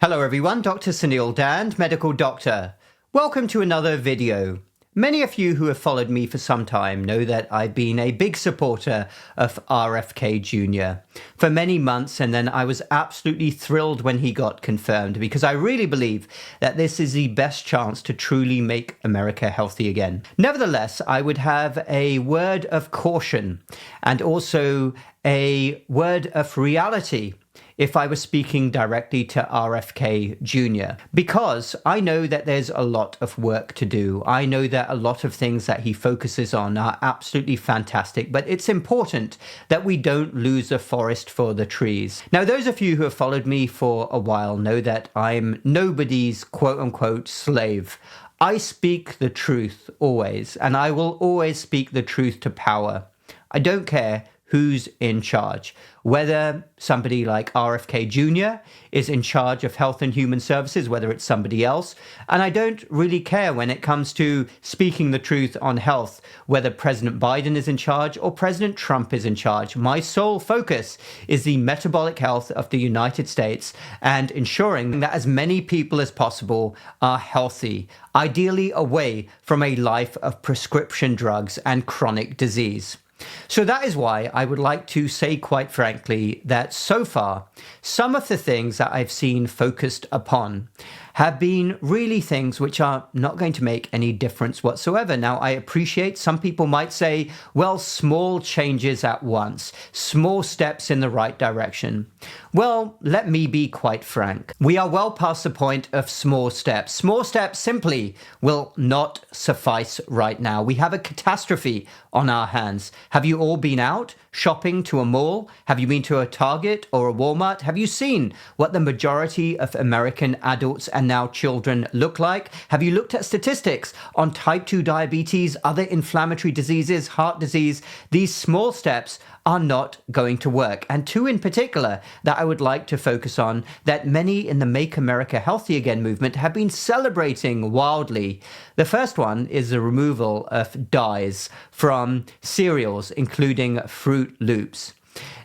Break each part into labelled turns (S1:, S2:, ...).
S1: Hello everyone, Dr. Suneel Dhand, medical doctor. Welcome to another video. Many of you who have followed me for some time know that I've been a big supporter of RFK Jr. for many months, and then I was absolutely thrilled when he got confirmed because I really believe that this is the best chance to truly make America healthy again. Nevertheless, I would have a word of caution and also a word of reality if I was speaking directly to RFK Jr. Because I know that there's a lot of work to do. I know that a lot of things that he focuses on are absolutely fantastic, but it's important that we don't lose the forest for the trees. Now, those of you who have followed me for a while know that I'm nobody's quote-unquote slave. I speak the truth always, and I will always speak the truth to power. I don't care who's in charge, whether somebody like RFK Jr. is in charge of Health and Human Services, whether it's somebody else. And I don't really care when it comes to speaking the truth on health, whether President Biden is in charge or President Trump is in charge. My sole focus is the metabolic health of the United States and ensuring that as many people as possible are healthy, ideally away from a life of prescription drugs and chronic disease. So that is why I would like to say quite frankly that so far, some of the things that I've seen focused upon have been really things which are not going to make any difference whatsoever. Now, I appreciate some people might say, well, small changes at once, small steps in the right direction. Well, let me be quite frank. We are well past the point of small steps. Small steps simply will not suffice right now. We have a catastrophe on our hands. Have you all been out shopping to a mall? Have you been to a Target or a Walmart? Have you seen what the majority of American adults and now children look like? Have you looked at statistics on type 2 diabetes, other inflammatory diseases, heart disease? These small steps are not going to work. And two in particular that I would like to focus on that many in the Make America Healthy Again movement have been celebrating wildly. The first one is the removal of dyes from cereals, including Fruit Loops.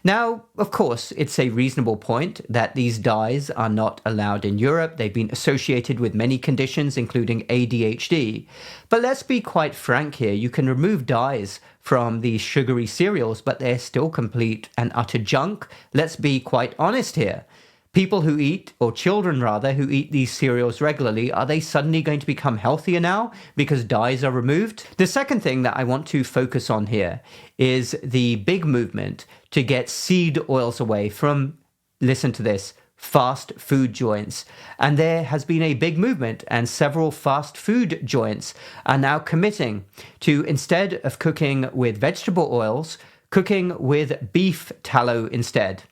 S1: Now, of course, it's a reasonable point that these dyes are not allowed in Europe. They've been associated with many conditions, including ADHD. But let's be quite frank here. You can remove dyes from these sugary cereals, but they're still complete and utter junk. Let's be quite honest here. People who eat, or children rather, who eat these cereals regularly, are they suddenly going to become healthier now because dyes are removed? The second thing that I want to focus on here is the big movement to get seed oils away from, listen to this, fast food joints. And there has been a big movement, and several fast food joints are now committing to, instead of cooking with vegetable oils, cooking with beef tallow instead.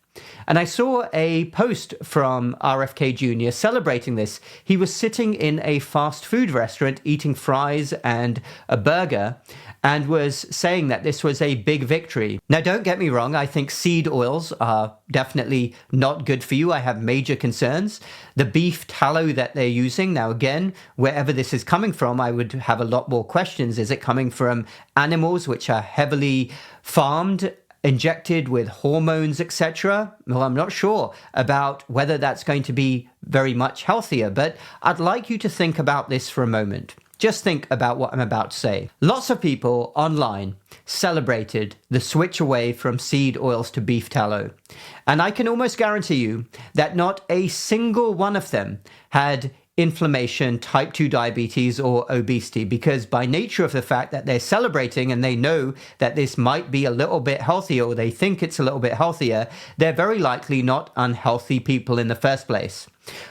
S1: And I saw a post from RFK Jr. celebrating this. He was sitting in a fast food restaurant eating fries and a burger and was saying that this was a big victory. Now, don't get me wrong. I think seed oils are definitely not good for you. I have major concerns. The beef tallow that they're using, now again, wherever this is coming from, I would have a lot more questions. Is it coming from animals which are heavily farmed, injected with hormones, etc.? Well, I'm not sure about whether that's going to be very much healthier, but I'd like you to think about this for a moment. Just think about what I'm about to say. Lots of people online celebrated the switch away from seed oils to beef tallow. And I can almost guarantee you that not a single one of them had inflammation, type 2 diabetes, or obesity, because by nature of the fact that they're celebrating and they know that this might be a little bit healthier, or they think it's a little bit healthier, they're very likely not unhealthy people in the first place.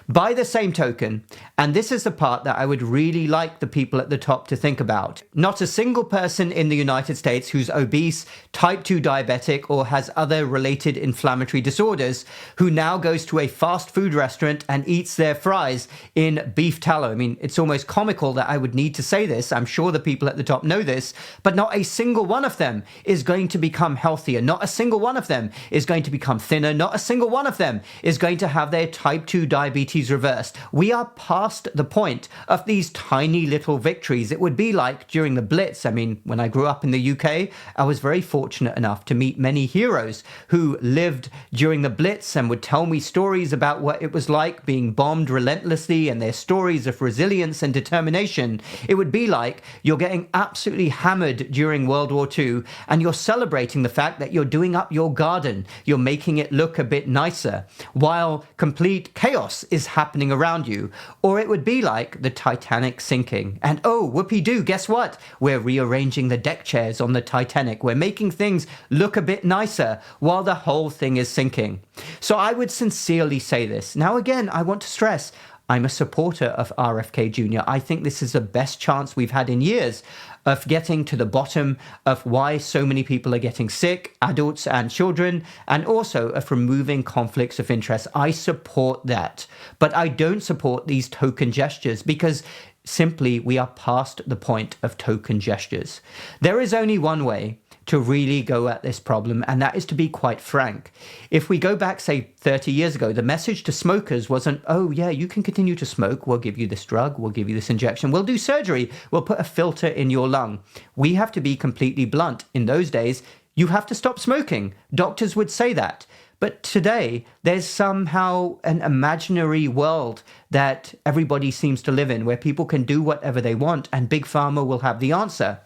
S1: By the same token, and this is the part that I would really like the people at the top to think about, not a single person in the United States who's obese, type 2 diabetic, or has other related inflammatory disorders who now goes to a fast food restaurant and eats their fries in beef tallow. I mean, it's almost comical that I would need to say this. I'm sure the people at the top know this, but not a single one of them is going to become healthier. Not a single one of them is going to become thinner. Not a single one of them is going to have their type 2 diabetes diabetes reversed. We are past the point of these tiny little victories. It would be like during the Blitz. I mean, when I grew up in the UK, I was very fortunate enough to meet many heroes who lived during the Blitz and would tell me stories about what it was like being bombed relentlessly and their stories of resilience and determination. It would be like you're getting absolutely hammered during World War II and you're celebrating the fact that you're doing up your garden. You're making it look a bit nicer while complete chaos is happening around you. Or it would be like the Titanic sinking. And oh, whoopee-doo, guess what? We're rearranging the deck chairs on the Titanic. We're making things look a bit nicer while the whole thing is sinking. So I would sincerely say this. Now again, I want to stress, I'm a supporter of RFK Jr. I think this is the best chance we've had in years of getting to the bottom of why so many people are getting sick, adults and children, and also of removing conflicts of interest. I support that. But I don't support these token gestures because simply we are past the point of token gestures. There is only one way to really go at this problem, and that is to be quite frank. If we go back, say, 30 years ago, the message to smokers wasn't, oh yeah, you can continue to smoke, we'll give you this drug, we'll give you this injection, we'll do surgery, we'll put a filter in your lung. We have to be completely blunt. In those days, you have to stop smoking. Doctors would say that. But today, there's somehow an imaginary world that everybody seems to live in, where people can do whatever they want, and Big Pharma will have the answer.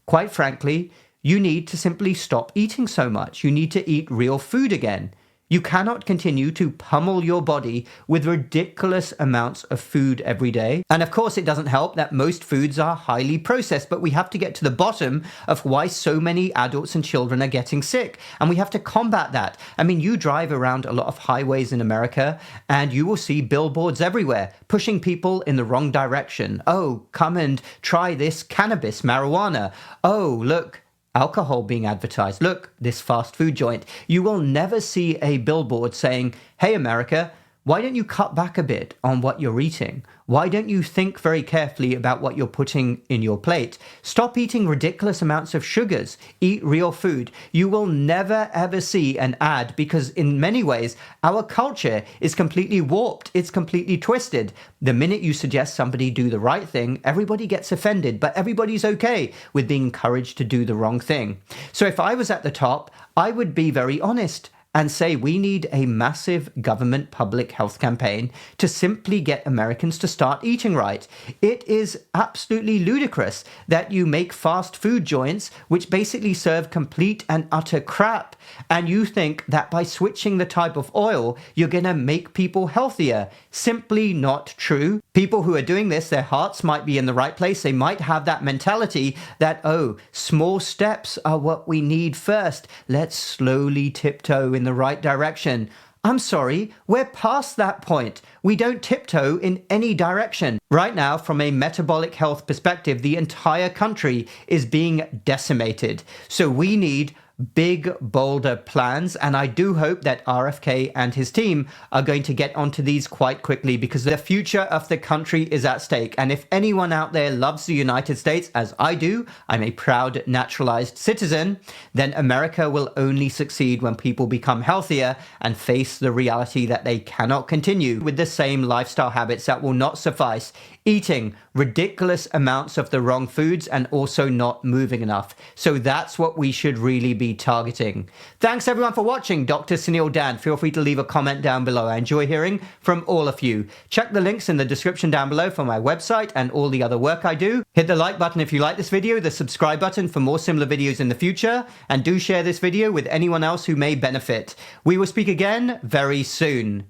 S1: Quite frankly, you need to simply stop eating so much. You need to eat real food again. You cannot continue to pummel your body with ridiculous amounts of food every day. And of course, it doesn't help that most foods are highly processed, but we have to get to the bottom of why so many adults and children are getting sick. And we have to combat that. I mean, you drive around a lot of highways in America and you will see billboards everywhere pushing people in the wrong direction. Oh, come and try this cannabis, marijuana. Oh, look, alcohol being advertised. Look, this fast food joint. You will never see a billboard saying, hey, America, why don't you cut back a bit on what you're eating? Why don't you think very carefully about what you're putting in your plate? Stop eating ridiculous amounts of sugars. Eat real food. You will never, ever see an ad because in many ways, our culture is completely warped. It's completely twisted. The minute you suggest somebody do the right thing, everybody gets offended, but everybody's okay with being encouraged to do the wrong thing. So if I was at the top, I would be very honest and say we need a massive government public health campaign to simply get Americans to start eating right. It is absolutely ludicrous that you make fast food joints which basically serve complete and utter crap, and you think that by switching the type of oil, you're going to make people healthier. Simply not true. People who are doing this, their hearts might be in the right place. They might have that mentality that, oh, small steps are what we need first. Let's slowly tiptoe in the right direction. I'm sorry, we're past that point. We don't tiptoe in any direction. Right now, from a metabolic health perspective, the entire country is being decimated. So we need big, bolder plans, and I do hope that RFK and his team are going to get onto these quite quickly because the future of the country is at stake. And if anyone out there loves the United States, as I do, I'm a proud naturalized citizen, then America will only succeed when people become healthier and face the reality that they cannot continue with the same lifestyle habits that will not suffice. Eating ridiculous amounts of the wrong foods and also not moving enough. So that's what we should really be targeting. Thanks everyone for watching. Dr. Suneel Dhand. Feel free to leave a comment down below. I enjoy hearing from all of you. Check the links in the description down below for my website and all the other work I do. Hit the like button if you like this video, the subscribe button for more similar videos in the future, and do share this video with anyone else who may benefit. We will speak again very soon.